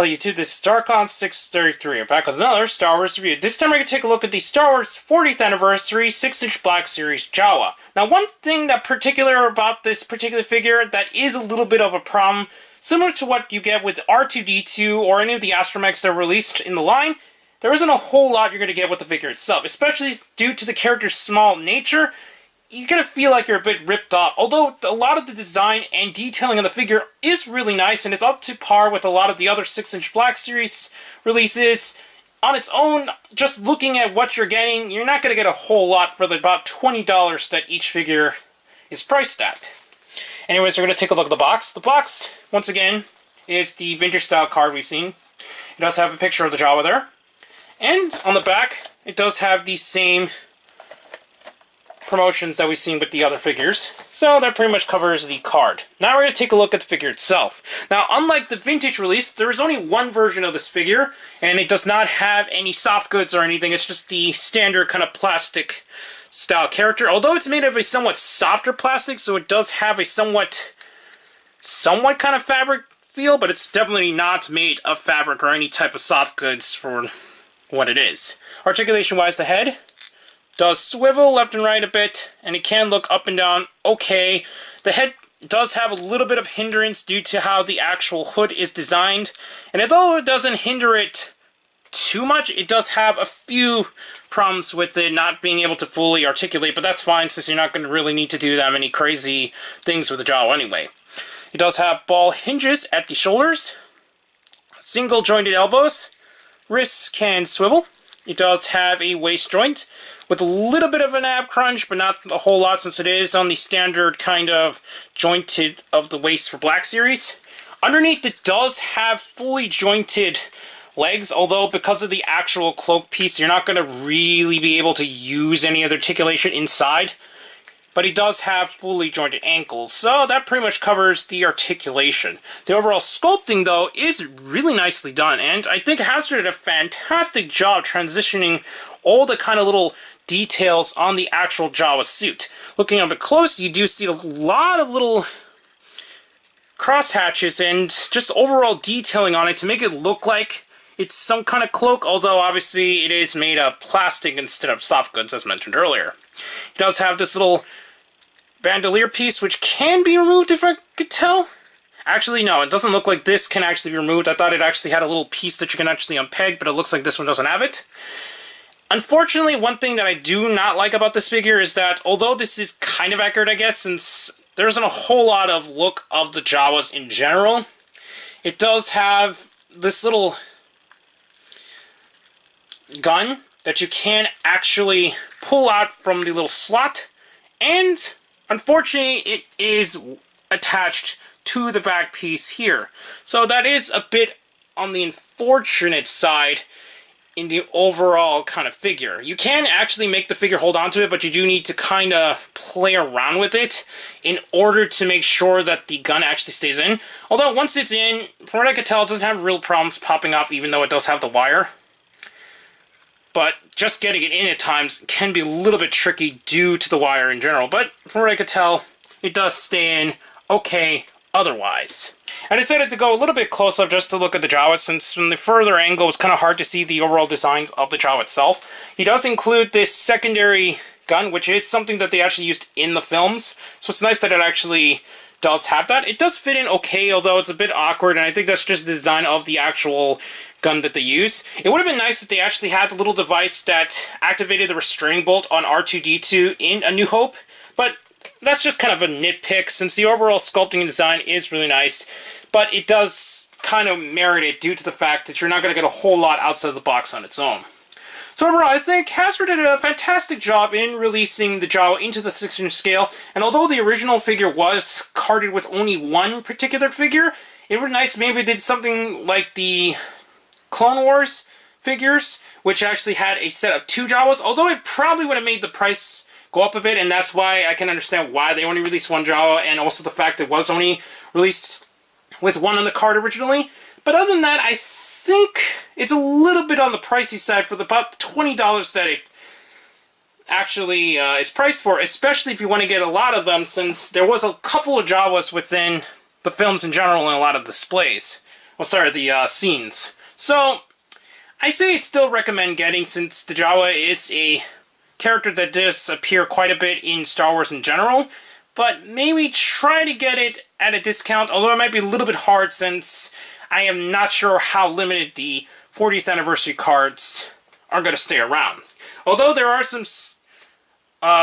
Hello YouTube, this is Darkon633. We're back with another Star Wars review. This time we're going to take a look at the Star Wars 40th Anniversary 6-inch Black Series Jawa. Now one thing that particular about this particular figure that is a little bit of a problem, similar to what you get with R2-D2 or any of the astromechs that are released in the line, there isn't a whole lot you're going to get with the figure itself, especially due to the character's small nature. You're going to feel like you're a bit ripped off, although a lot of the design and detailing of the figure is really nice and it's up to par with a lot of the other 6-inch Black Series releases. On its own, just looking at what you're getting, you're not going to get a whole lot for the about $20 that each figure is priced at. Anyways, we're going to take a look at the box. The box, once again, is the vintage style card we've seen. It does have a picture of the Jawa there. And on the back, it does have the same promotions that we've seen with the other figures. So that pretty much covers the card. Now we're going to take a look at the figure itself. Now, unlike the vintage release, there is only one version of this figure, and it does not have any soft goods or anything. It's just the standard kind of plastic style character. Although it's made of a somewhat softer plastic, so it does have a somewhat kind of fabric feel, but it's definitely not made of fabric or any type of soft goods for what it is. Articulation-wise, the head does swivel left and right a bit, and it can look up and down okay. The head does have a little bit of hindrance due to how the actual hood is designed, and although it doesn't hinder it too much, it does have a few problems with it not being able to fully articulate, but that's fine since you're not going to really need to do that many crazy things with the Jawa anyway. It does have ball hinges at the shoulders, single jointed elbows, wrists can swivel. It does have a waist joint with a little bit of an ab crunch, but not a whole lot since it is on the standard kind of jointed of the waist for Black Series. Underneath it does have fully jointed legs, although because of the actual cloak piece, you're not going to really be able to use any other articulation inside. But it does have fully jointed ankles, so that pretty much covers the articulation. The overall sculpting, though, is really nicely done, and I think Hasbro did a fantastic job transitioning all the kind of little details on the actual Jawa suit. Looking up close, you do see a lot of little crosshatches and just overall detailing on it to make it look like it's some kind of cloak, although obviously it is made of plastic instead of soft goods, as mentioned earlier. It does have this little bandolier piece, which can be removed if I could tell. Actually, no, it doesn't look like this can actually be removed. I thought it actually had a little piece that you can actually unpeg, but it looks like this one doesn't have it. Unfortunately, one thing that I do not like about this figure is that, although this is kind of accurate, I guess, since there isn't a whole lot of look of the Jawas in general, it does have this little gun that you can actually pull out from the little slot, and unfortunately it is attached to the back piece here. So that is a bit on the unfortunate side in the overall kind of figure. You can actually make the figure hold on to it, but you do need to kind of play around with it in order to make sure that the gun actually stays in. Although once it's in, from what I could tell, it doesn't have real problems popping off, even though it does have the wire. But just getting it in at times can be a little bit tricky due to the wire in general. But from what I could tell, it does stay in okay otherwise. I decided to go a little bit close up just to look at the Jawa, since from the further angle it's kind of hard to see the overall designs of the Jawa itself. He does include this secondary gun, which is something that they actually used in the films. So it's nice that it actually does have that. It does fit in okay, although it's a bit awkward, and I think that's just the design of the actual gun that they use. It would have been nice if they actually had the little device that activated the restraining bolt on R2-D2 in A New Hope, but that's just kind of a nitpick since the overall sculpting and design is really nice, but it does kind of merit it due to the fact that you're not going to get a whole lot outside of the box on its own. So overall, I think Hasbro did a fantastic job in releasing the Jawa into the 6-inch scale, and although the original figure was carded with only one particular figure, it would be nice maybe if they did something like the Clone Wars figures, which actually had a set of 2 Jawas, although it probably would have made the price go up a bit, and that's why I can understand why they only released 1 Jawa, and also the fact it was only released with 1 on the card originally. But other than that, I think it's a little bit on the pricey side for about $20 that it actually is priced for, especially if you want to get a lot of them, since there was a couple of Jawas within the films in general and a lot of displays. well, sorry, the scenes. So, I say I'd still recommend getting, since the Jawa is a character that does appear quite a bit in Star Wars in general, but maybe try to get it at a discount, although it might be a little bit hard since I am not sure how limited the 40th anniversary cards are going to stay around. Although there are some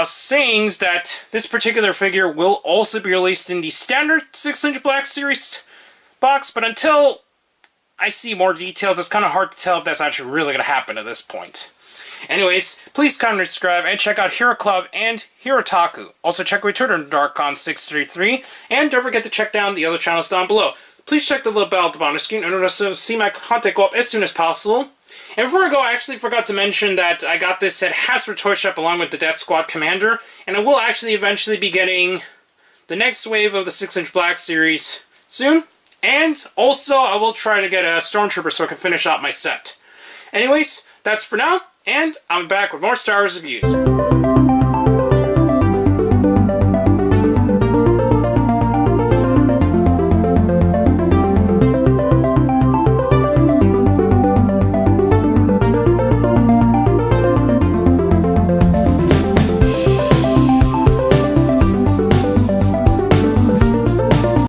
sayings that this particular figure will also be released in the standard 6-inch Black Series box, but until I see more details, it's kind of hard to tell if that's actually really going to happen at this point. Anyways, please comment, subscribe, and check out Hero Club and Hirotaku. Also check my Twitter, Darkon633, and don't forget to check down the other channels down below. Please check the little bell at the bottom of the screen in order to see my content go up as soon as possible. And before I go, I actually forgot to mention that I got this at Hasbrotoyshop along with the Death Squad Commander, and I will actually eventually be getting the next wave of the 6-inch Black Series soon. And also, I will try to get a Stormtrooper so I can finish out my set. Anyways, that's for now, and I'm back with more Star Wars reviews.